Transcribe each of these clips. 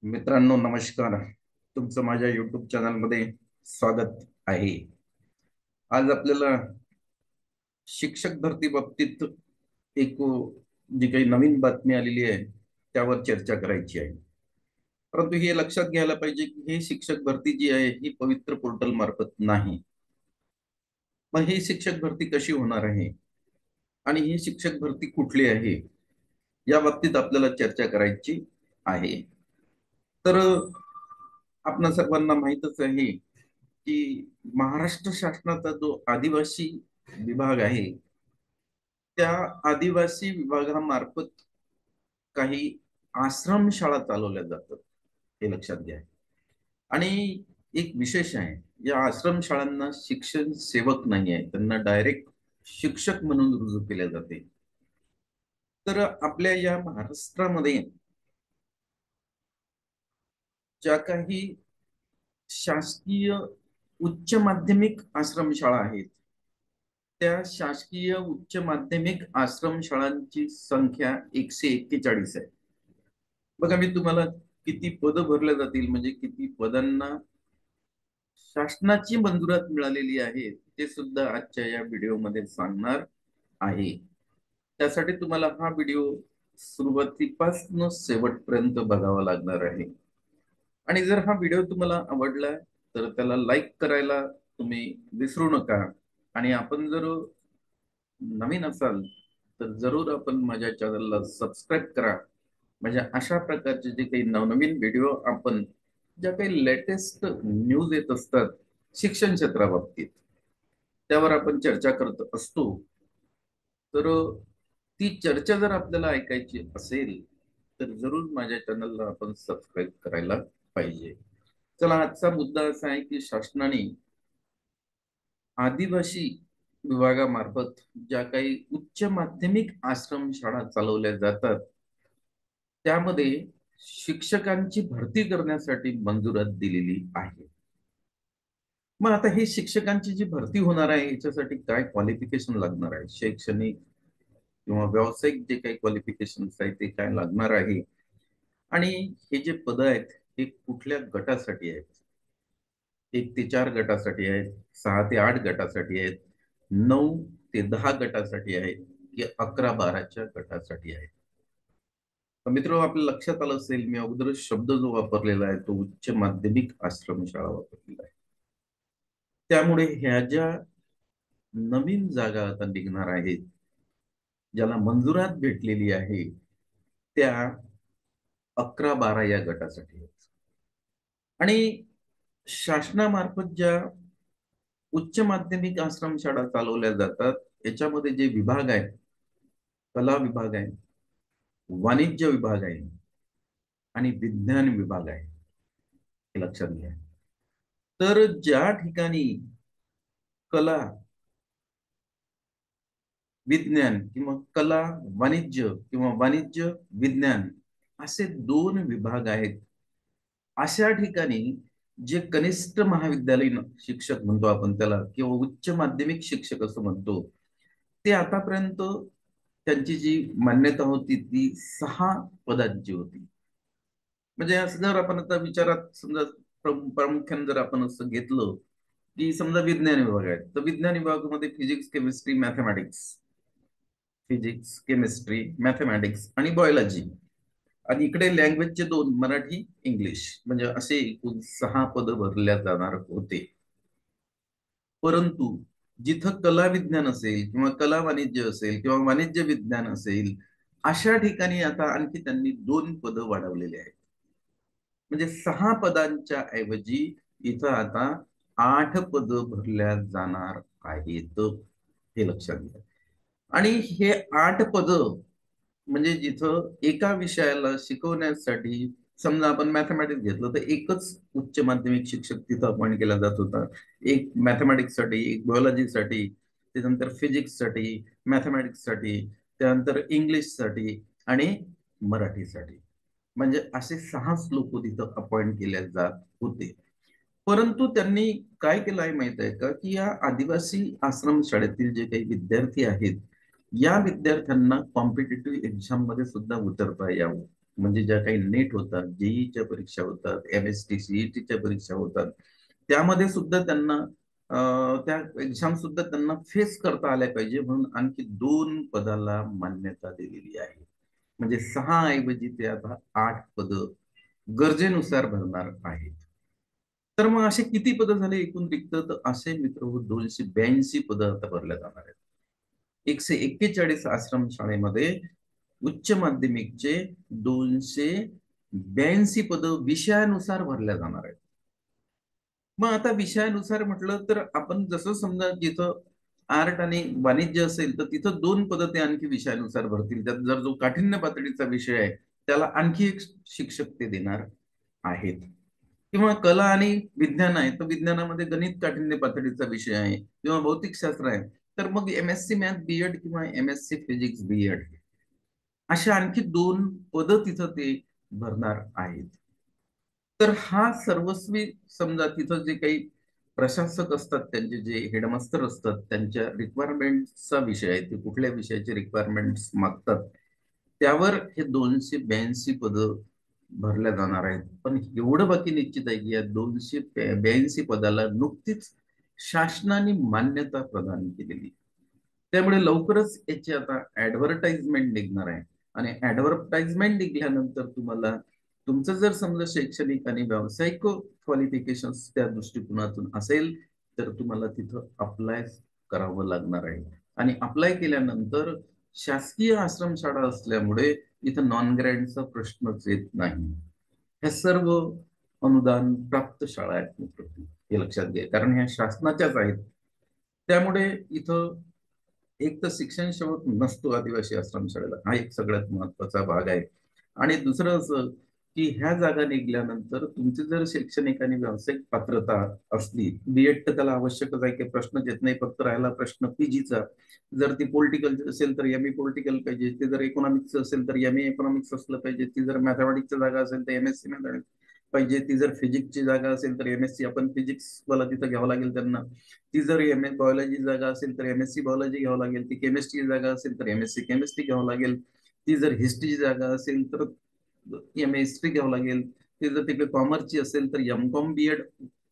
मित्रांनो नमस्कार. तुमचं माझ्या युट्यूब चॅनलमध्ये स्वागत आहे. आज आपल्याला शिक्षक भरती बाबतीत एक जी काही नवीन बातमी आलेली आहे त्यावर चर्चा करायची आहे. परंतु हे लक्षात घ्यायला पाहिजे की हे शिक्षक भरती जी आहे ही पवित्र पोर्टल मार्फत नाही. मग ही शिक्षक भरती कशी होणार आहे आणि ही शिक्षक भरती कुठली आहे या बाबतीत आपल्याला चर्चा करायची आहे. तर आपणा सर्वांना माहीतच आहे की महाराष्ट्र शासनाचा जो आदिवासी विभाग आहे त्या आदिवासी विभागामार्फत काही आश्रमशाळा चालवल्या जातात, हे लक्षात घ्या. आणि एक विशेष आहे, या आश्रमशाळांना शिक्षण सेवक नाही आहे, त्यांना डायरेक्ट शिक्षक म्हणून रुजू केले जाते. तर आपल्या या महाराष्ट्रामध्ये ज्या काही शासकीय उच्च माध्यमिक आश्रमशाळा आहेत त्या शासकीय उच्च माध्यमिक आश्रमशाळांची संख्या 141 आहे. बघा मी तुम्हाला किती पद भरल्या जातील म्हणजे किती पदांना शासनाची मंजुरात मिळालेली आहे ते सुद्धा आजच्या या व्हिडिओमध्ये सांगणार आहे. त्यासाठी तुम्हाला हा व्हिडिओ सुरुवातीपासून शेवटपर्यंत बघावा लागणार आहे. आणि जर हा व्हिडिओ तुम्हाला आवडला तर त्याला लाईक करायला तुम्ही विसरू नका. आणि आपण जर नवीन असाल तर जरूर आपण माझ्या चॅनलला सबस्क्राईब करा. म्हणजे अशा प्रकारचे जे काही नवनवीन व्हिडिओ आपण ज्या काही लेटेस्ट न्यूज येत असतात शिक्षण क्षेत्राबाबतीत त्यावर आपण चर्चा करत असतो. तर ती चर्चा जर आपल्याला ऐकायची असेल तर जरूर माझ्या चॅनलला आपण सबस्क्राईब करायला पाहिजे. चला, आजचा मुद्दा असा आहे की शासनाने आदिवासी विभागामार्फत ज्या काही उच्च माध्यमिक आश्रमशाळा चालवल्या जातात त्यामध्ये शिक्षकांची भरती करण्यासाठी मंजुरात दिलेली आहे. मग आता ही शिक्षकांची जी भरती होणार आहे याच्यासाठी काय क्वालिफिकेशन लागणार आहे, शैक्षणिक किंवा व्यावसायिक जे काही क्वालिफिकेशन आहे ते काय लागणार आहे आणि हे जे पद आहेत हे कुठल्या गटासाठी आहेत. 1 ते 4 गटासाठी आहेत, 6 ते 8 गटासाठी आहेत, 9 ते 10 गटासाठी आहेत की 11-12च्या गटासाठी आहेत. तर मित्र, आपल्या लक्षात आलं असेल मी अगोदर शब्द जो वापरलेला आहे तो उच्च माध्यमिक आश्रमशाळा वापरलेला आहे. त्यामुळे ह्या ज्या नवीन जागा आता निघणार आहेत ज्याला मंजुरात भेटलेली आहे त्या 11-12 या गटासाठी आहेत. आणि शासनामार्फत ज्या उच्च माध्यमिक आश्रमशाळा चालवल्या जातात याच्यामध्ये जे विभाग आहेत, कला विभाग आहे, वाणिज्य विभाग आहे आणि विज्ञान विभाग आहे, हे लक्षात घ्या. तर ज्या ठिकाणी कला विज्ञान किंवा कला वाणिज्य किंवा वाणिज्य विज्ञान असे 2 विभाग आहेत अशा ठिकाणी जे कनिष्ठ महाविद्यालयीन शिक्षक म्हणतो आपण त्याला किंवा उच्च माध्यमिक शिक्षक असं म्हणतो ते आतापर्यंत त्यांची जी मान्यता होती ती 6 पदांची होती. म्हणजे असं जर आपण आता विचारात समजा प्रामुख्याने जर आपण असं घेतलं की समजा विज्ञान विभाग आहे तर विज्ञान विभागामध्ये physics chemistry mathematics, physics chemistry mathematics आणि बायोलॉजी आणि इकडे लँग्वेजचे 2 मराठी इंग्लिश म्हणजे असे एकूण 6 पद भरल्या जाणार होते. परंतु जिथं कला विज्ञान असेल किंवा कला वाणिज्य असेल किंवा वाणिज्य विज्ञान असेल अशा ठिकाणी आता आणखी त्यांनी 2 पद वाढवलेले आहेत. म्हणजे 6 पदांच्या ऐवजी इथं आता 8 पद भरल्या जाणार आहेत, हे लक्षात घ्या. आणि हे 8 पद म्हणजे जिथं एका विषयाला शिकवण्यासाठी समजा आपण मॅथमॅटिक्स घेतलं तर एकच उच्च माध्यमिक शिक्षक तिथं अपॉइंट केला जात होता. एक मॅथमॅटिक्स साठी, एक बायोलॉजी साठी, त्यानंतर फिजिक्स साठी, मॅथमॅटिक्स साठी, त्यानंतर इंग्लिश साठी आणि मराठीसाठी. म्हणजे असे 6 लोक तिथं अपॉइंट केले जात होते. परंतु त्यांनी काय केलं आहे माहित आहे का की या आदिवासी आश्रम शाळेतील जे काही विद्यार्थी आहेत या विद्यार्थ्यांना कॉम्पिटेटिव्ह एक्झाम मध्ये सुद्धा उतरता यावं म्हणजे ज्या काही नेट होतात, जेईच्या परीक्षा होतात, MST CETच्या परीक्षा होतात, त्यामध्ये सुद्धा त्यांना त्या एक्झाम सुद्धा त्यांना फेस करता आल्या पाहिजे, म्हणून आणखी 2 पदाला मान्यता दिलेली आहे. म्हणजे 6 ऐवजी ते आता 8 पद गरजेनुसार भरणार आहेत. तर मग असे किती पदं झाले एकूण रिक्त? तर असे मित्र 282 पदं आता भरल्या जाणार आहेत. 141 आश्रमशाळेमध्ये उच्च माध्यमिकचे 282 पदं विषयानुसार भरल्या जाणार आहेत. मग आता विषयानुसार म्हटलं तर आपण जसं समजा जिथं आर्ट आणि वाणिज्य असेल तर तिथं 2 पदं ते आणखी विषयानुसार भरतील. त्यात जर जो काठिण्य पातळीचा विषय आहे त्याला आणखी एक शिक्षक ते देणार आहेत. किंवा कला आणि विज्ञान आहे तर विज्ञानामध्ये गणित काठिण्य पातळीचा विषय आहे किंवा भौतिकशास्त्र आहे तर मग MSc मॅथ बीएड किंवा MSc फिजिक्स बीएड अशा आणखी 2 पदं तिथं ते भरणार आहेत. तर हा सर्वस्वी समजा तिथं जे काही प्रशासक असतात, त्यांचे जे हेडमास्टर असतात, त्यांच्या रिक्वायरमेंटचा विषय आहे, ते कुठल्या विषयाचे रिक्वायरमेंट्स मागतात त्यावर हे 282 पदं भरल्या जाणार आहेत. पण एवढं बाकी निश्चित आहे की या 282 पदाला नुकतीच शासनाने मान्यता प्रदान केलेली. त्यामुळे लवकरच याची आता ऍडव्हर्टाइजमेंट निघणार आहे आणि ऍडव्हर्टाइजमेंट निघाल्यानंतर तुम्हाला तुमचं जर समजा शैक्षणिक आणि व्यावसायिक क्वालिफिकेशन त्या दृष्टिकोनातून असेल तर तुम्हाला तिथं अप्लाय करावं लागणार आहे. आणि अप्लाय केल्यानंतर शासकीय आश्रमशाळा असल्यामुळे इथं नॉन ग्रँटचा प्रश्नच येत नाही. ह्या सर्व अनुदान प्राप्त शाळा आहेत मित्रांनो, हे लक्षात घ्या, कारण ह्या शासनाच्याच आहेत. त्यामुळे इथं एक तर शिक्षण शुल्क नसतो आदिवासी आश्रमशाळेला, हा एक सगळ्यात महत्वाचा भाग आहे. आणि दुसरं असं की ह्या जागा निघाल्यानंतर तुमची जर शैक्षणिक आणि व्यावसायिक पात्रता असली, बीएड तर त्याला आवश्यकच आहे, की प्रश्नच येत नाही. फक्त राहिला प्रश्न पीजीचा. जर ती पॉलिटिकल असेल तर ME पॉलिटिकल पाहिजे, ते जर इकॉनॉमिक्स असेल तर ME इकॉनॉमिक्स असलं पाहिजे, ती जर मॅथमॅटिक्सची जागा असेल तर MSc मॅथमॅटिक्स पाहिजे, ती जर फिजिक्सची जागा असेल तर MSc आपण फिजिक्स वाला तिथं घ्यावं लागेल त्यांना. ती जर बायोलॉजी जागा असेल तर MSc बायोलॉजी घ्यावं लागेल. ती केमिस्ट्री जागा असेल तर MSc केमिस्ट्री घ्यावं लागेल. ती जर हिस्ट्रीची जागा असेल तर MA घ्यावं लागेल. ती जर तिकडे कॉमर्सची असेल तर MCOM बीएड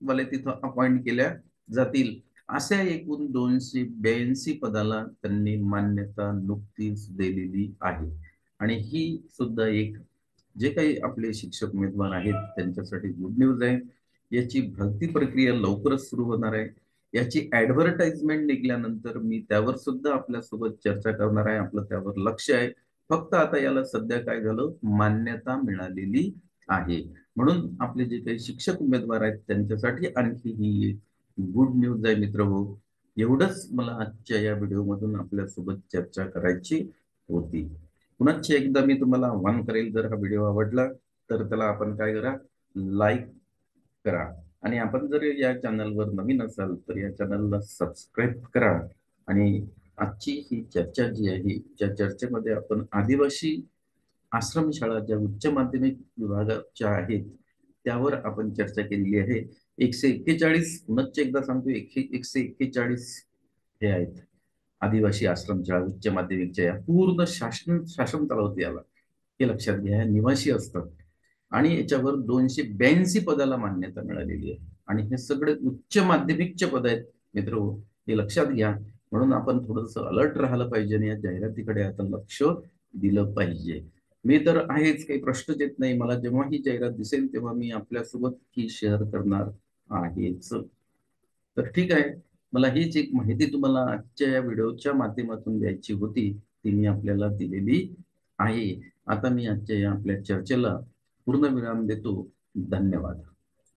वाले तिथं अपॉइंट केल्या जातील. अशा एकूण 282 पदाला त्यांनी मान्यता नुकतीच दिलेली आहे. आणि ही सुद्धा एक जे काही आपले शिक्षक उमेदवार आहेत त्यांच्यासाठी गुड न्यूज आहे. याची भरती प्रक्रिया लवकरच सुरू होणार आहे. याची ऍडव्हर्टाइजमेंट निघाल्यानंतर मी त्यावर सुद्धा आपल्यासोबत चर्चा करणार आहे. आपलं त्यावर लक्ष आहे. फक्त आता याला सध्या काय झालं, मान्यता मिळालेली आहे. म्हणून आपले जे काही शिक्षक उमेदवार आहेत त्यांच्यासाठी आणखी ही एक गुड न्यूज आहे मित्र हो. एवढंच मला आजच्या या व्हिडिओमधून आपल्यासोबत चर्चा करायची होती. पुन्हा एकदा मी तुम्हाला आव्हान करेल, जर हा व्हिडिओ आवडला तर त्याला आपण काय करा, लाईक करा. आणि आपण जर या चॅनलवर नवीन असाल तर या चॅनलला सबस्क्राईब करा. आणि आजची ही चर्चा जी आहे, ज्या चर्चेमध्ये आपण आदिवासी आश्रमशाळा ज्या उच्च माध्यमिक विभागाच्या आहेत त्यावर आपण चर्चा केलेली आहे. 141, पुनश्च एकदा सांगतो, 141 हे आहेत आदिवासी आश्रमशाळा उच्च माध्यमिकच्या. या पूर्ण शासन चालवते याला, हे लक्षात घ्या. निवासी असतात आणि याच्यावर 282 पदाला मान्यता मिळालेली आहे. आणि हे सगळे उच्च माध्यमिकचे पद आहेत मित्र, हे लक्षात घ्या. म्हणून आपण थोडस अलर्ट राहिलं पाहिजे आणि या जाहिरातीकडे आता लक्ष दिलं पाहिजे. मी तर आहेच, काही प्रश्नच येत नाही. मला जेव्हा ही जाहिरात दिसेल तेव्हा मी आपल्यासोबत ही शेअर करणार आहेच. तर ठीक आहे, मला हीच एक माहिती तुम्हाला आजच्या या व्हिडिओच्या माध्यमातून द्यायची होती, ती मी आपल्याला दिलेली आहे. आता मी आजच्या या आपल्या चर्चेला पूर्ण विराम देतो. धन्यवाद.